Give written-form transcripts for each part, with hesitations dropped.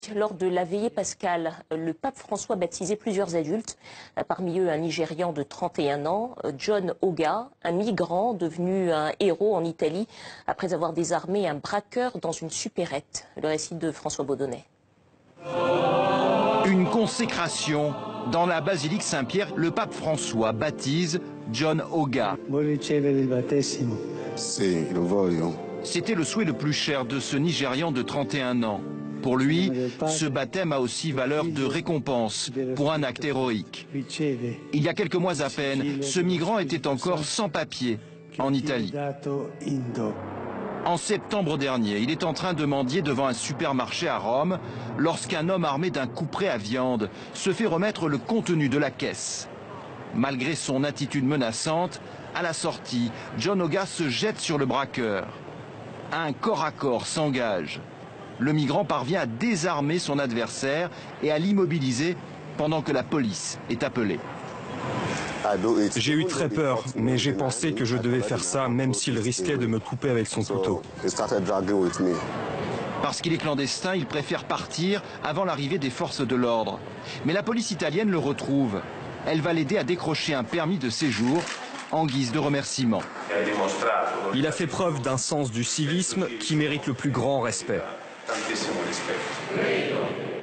Afrique, lors de la veillée pascale, le pape François baptisait plusieurs adultes, parmi eux un Nigérian de 31 ans, John Oga, un migrant devenu un héros en Italie après avoir désarmé un braqueur dans une supérette. Le récit de François Baudonnet. Une consécration. Dans la basilique Saint-Pierre, le pape François baptise John Oga. C'était le souhait le plus cher de ce Nigérian de 31 ans. Pour lui, ce baptême a aussi valeur de récompense pour un acte héroïque. Il y a quelques mois à peine, ce migrant était encore sans papier en Italie. En septembre dernier, il est en train de mendier devant un supermarché à Rome lorsqu'un homme armé d'un couperet à viande se fait remettre le contenu de la caisse. Malgré son attitude menaçante, à la sortie, John Oga se jette sur le braqueur. Un corps à corps s'engage. Le migrant parvient à désarmer son adversaire et à l'immobiliser pendant que la police est appelée. J'ai eu très peur, mais j'ai pensé que je devais faire ça même s'il risquait de me couper avec son couteau. Parce qu'il est clandestin, il préfère partir avant l'arrivée des forces de l'ordre. Mais la police italienne le retrouve. Elle va l'aider à décrocher un permis de séjour en guise de remerciement. Il a fait preuve d'un sens du civisme qui mérite le plus grand respect.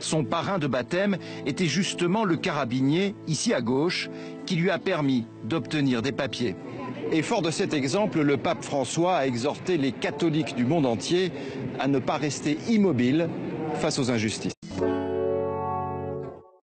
Son parrain de baptême était justement le carabinier, ici à gauche, qui lui a permis d'obtenir des papiers. Et fort de cet exemple, le pape François a exhorté les catholiques du monde entier à ne pas rester immobiles face aux injustices.